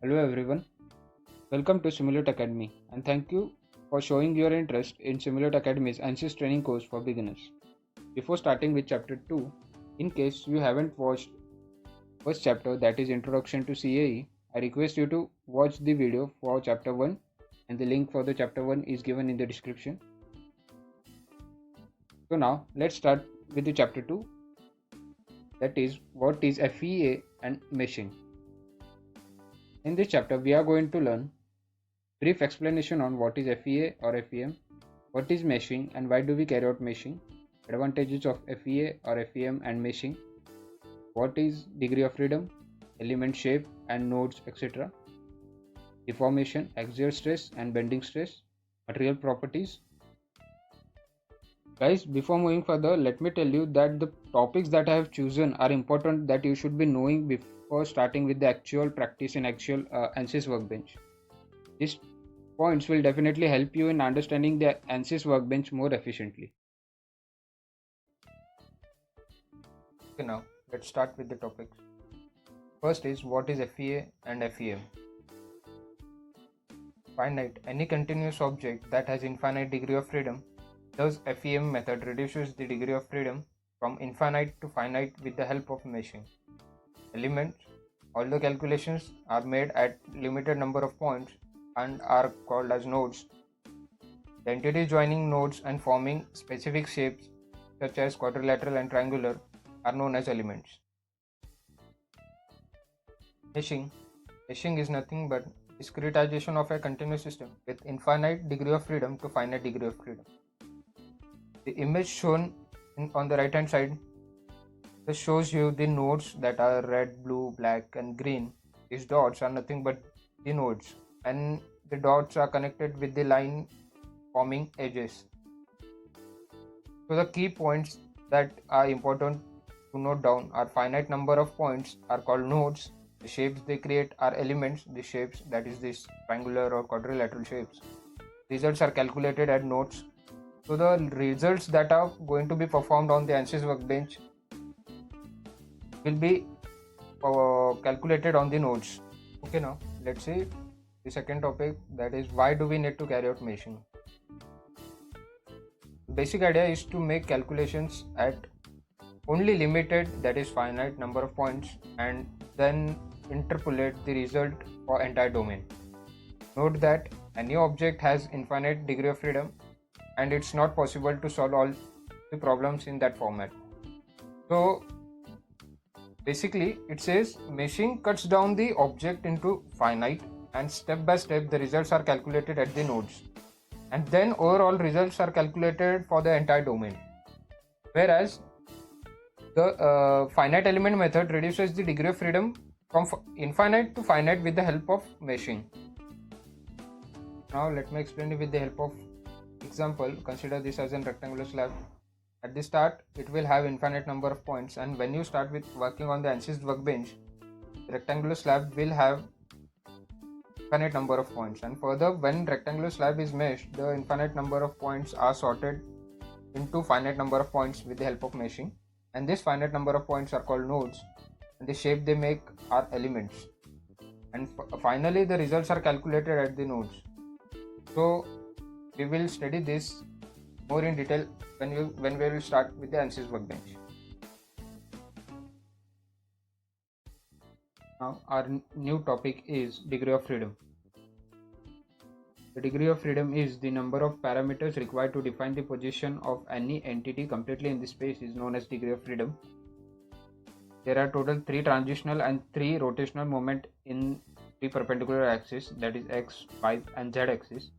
Hello everyone, welcome to Simulate Academy and thank you for showing your interest in Simulate Academy's ANSYS training course for beginners. Before starting with chapter 2, in case you haven't watched first chapter, that is Introduction to CAE, I request you to watch the video for chapter 1 and the link for the chapter 1 is given in the description. So now let's start with the chapter 2, that is what is FEA and meshing. In this chapter we are going to learn brief explanation on what is FEA or FEM, what is meshing and why do we carry out meshing, advantages of FEA or FEM and meshing, what is degree of freedom, element shape and nodes etc., deformation, axial stress and bending stress, material properties. Guys, before moving further, let me tell you that the topics that I have chosen are important that you should be knowing before starting with the actual practice in actual ANSYS workbench. These points will definitely help you in understanding the ANSYS workbench more efficiently. Okay, now let's start with the topics. First is what is FEA and FEM. Finite, any continuous object that has infinite degree of freedom. Thus, FEM method reduces the degree of freedom from infinite to finite with the help of meshing. Elements, all the calculations are made at limited number of points and are called as nodes. The entities joining nodes and forming specific shapes such as quadrilateral and triangular are known as elements. Meshing is nothing but discretization of a continuous system with infinite degree of freedom to finite degree of freedom. The image shown on the right hand side, this shows you the nodes that are red, blue, black and green. These dots are nothing but the nodes and the dots are connected with the line forming edges. So the key points that are important to note down are finite number of points are called nodes. The shapes they create are elements, the shapes, that is this triangular or quadrilateral shapes. Results are calculated at nodes. So the results that are going to be performed on the ANSYS workbench will be calculated on the nodes. Okay, now let's see the second topic, that is why do we need to carry out meshing. The basic idea is to make calculations at only limited, that is finite number of points, and then interpolate the result for entire domain. Note that any object has infinite degree of freedom and it's not possible to solve all the problems in that format. So basically it says meshing cuts down the object into finite and step by step the results are calculated at the nodes and then overall results are calculated for the entire domain, whereas the finite element method reduces the degree of freedom from infinite to finite with the help of meshing. Now let me explain it with the help of example. Consider this as a rectangular slab. At the start it will have infinite number of points, and when you start with working on the ANSYS workbench, the rectangular slab will have infinite number of points, and further when rectangular slab is meshed, the infinite number of points are sorted into finite number of points with the help of meshing, and this finite number of points are called nodes and the shape they make are elements, and finally the results are calculated at the nodes. So we will study this more in detail when we will start with the ANSYS workbench. Now our new topic is degree of freedom. The degree of freedom is the number of parameters required to define the position of any entity completely in the space is known as degree of freedom. There are total 3 transitional and 3 rotational moment in the perpendicular axis, that is x, y and z axis.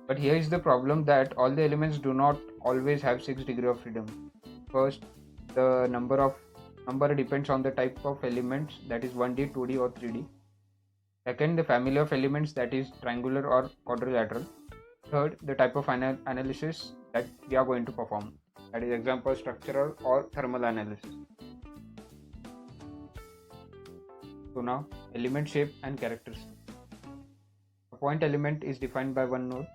But here is the problem that all the elements do not always have 6 degree of freedom. First, the number depends on the type of elements, that is 1D, 2D or 3D. Second, the family of elements, that is triangular or quadrilateral. Third, the type of analysis that we are going to perform, that is example structural or thermal analysis. So now element shape and characteristics. A point element is defined by one node.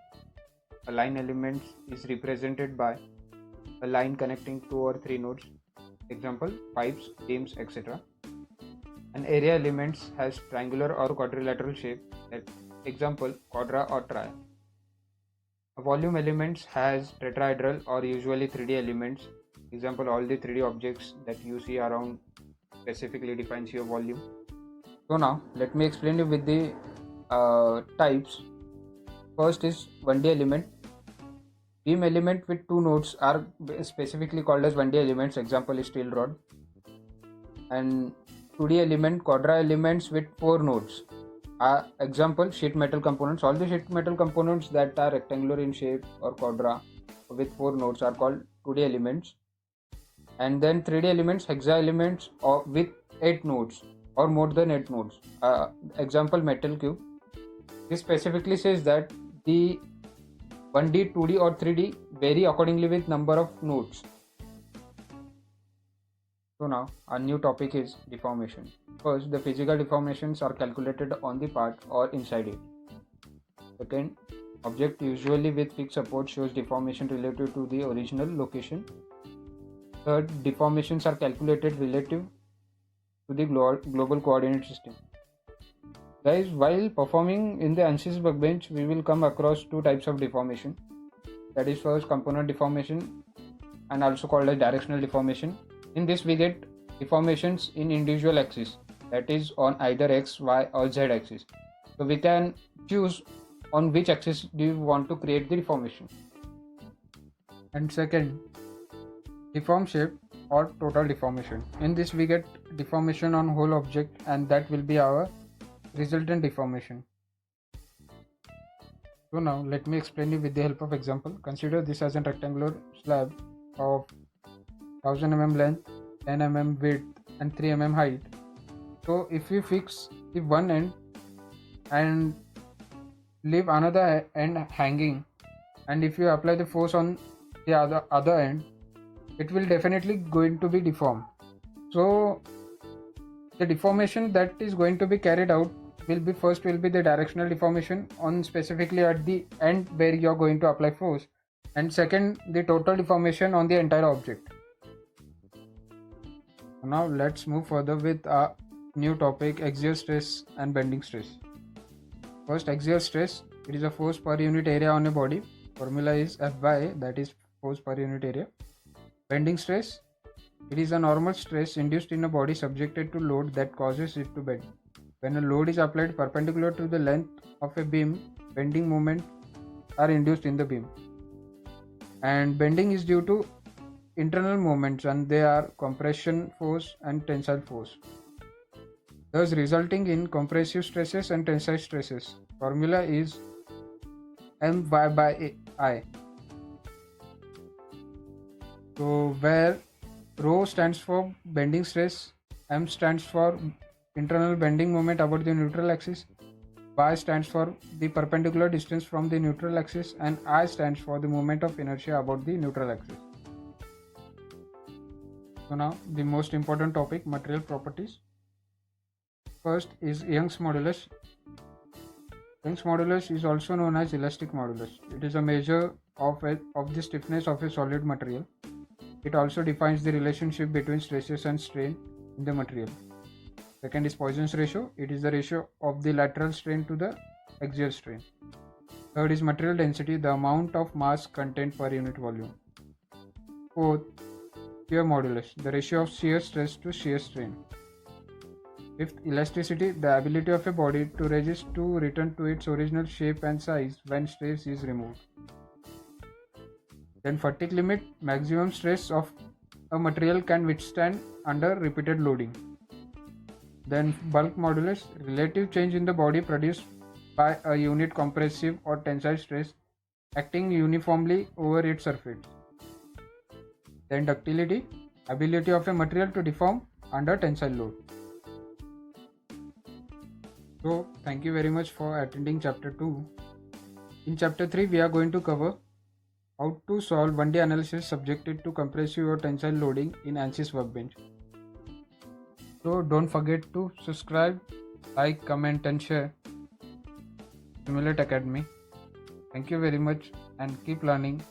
A line element is represented by a line connecting 2 or 3 nodes, example pipes, beams, etc. An area elements has triangular or quadrilateral shape. Example, quadra or tri. A volume elements has tetrahedral or usually 3D elements. Example, all the 3D objects that you see around specifically defines your volume. So now let me explain you with the types. First is 1D element. Beam element with two nodes are specifically called as 1D elements. Example is steel rod. And 2D element, quadra elements with four nodes. Example, sheet metal components. All the sheet metal components that are rectangular in shape or quadra with four nodes are called 2D elements. And then 3D elements, hexa elements or with 8 nodes or more than 8 nodes. Example, metal cube. This specifically says that the 1D, 2D or 3D vary accordingly with number of nodes. So now our new topic is deformation. First, the physical deformations are calculated on the part or inside it. Second, object usually with fixed support shows deformation relative to the original location. Third, deformations are calculated relative to the global coordinate system. Guys, while performing in the ANSYS workbench, we will come across two types of deformation. That is first component deformation and also called as directional deformation. In this we get deformations in individual axes, that is on either x, y or z axis. So we can choose on which axis do you want to create the deformation. And second, deform shape or total deformation. In this we get deformation on whole object and that will be our resultant deformation. So now let me explain you with the help of example. Consider this as a rectangular slab of 1000 mm length, 10 mm width and 3 mm height. So if you fix the one end and leave another end hanging, and if you apply the force on the other end, it will definitely going to be deformed. So the deformation that is going to be carried out will be the directional deformation on specifically at the end where you are going to apply force, and second, the total deformation on the entire object. Now let's move further with our new topic, axial stress and bending stress. First, axial stress, it is a force per unit area on a body. Formula is Fy, that is force per unit area. Bending stress, it is a normal stress induced in a body subjected to load that causes it to bend. When a load is applied perpendicular to the length of a beam, bending moments are induced in the beam. And bending is due to internal moments, and they are compression force and tensile force, thus resulting in compressive stresses and tensile stresses. Formula is My by I. So where rho stands for bending stress, M stands for internal bending moment about the neutral axis, Y stands for the perpendicular distance from the neutral axis, and I stands for the moment of inertia about the neutral axis. So now the most important topic, material properties. First is Young's modulus. Young's modulus is also known as elastic modulus. It is a measure of the stiffness of a solid material. It also defines the relationship between stresses and strain in the material. Second is Poisson's ratio. It is the ratio of the lateral strain to the axial strain. Third is material density, the amount of mass content per unit volume. Fourth, shear modulus, the ratio of shear stress to shear strain. Fifth, elasticity, the ability of a body to resist to return to its original shape and size when stress is removed. Then fatigue limit, maximum stress of a material can withstand under repeated loading. Then bulk modulus, relative change in the body produced by a unit compressive or tensile stress acting uniformly over its surface. Then ductility, ability of a material to deform under tensile load. So thank you very much for attending chapter 2. In chapter 3 we are going to cover how to solve 1D analysis subjected to compressive or tensile loading in ANSYS workbench. So don't forget to subscribe, like, comment and share Simulate Academy. Thank you very much and keep learning.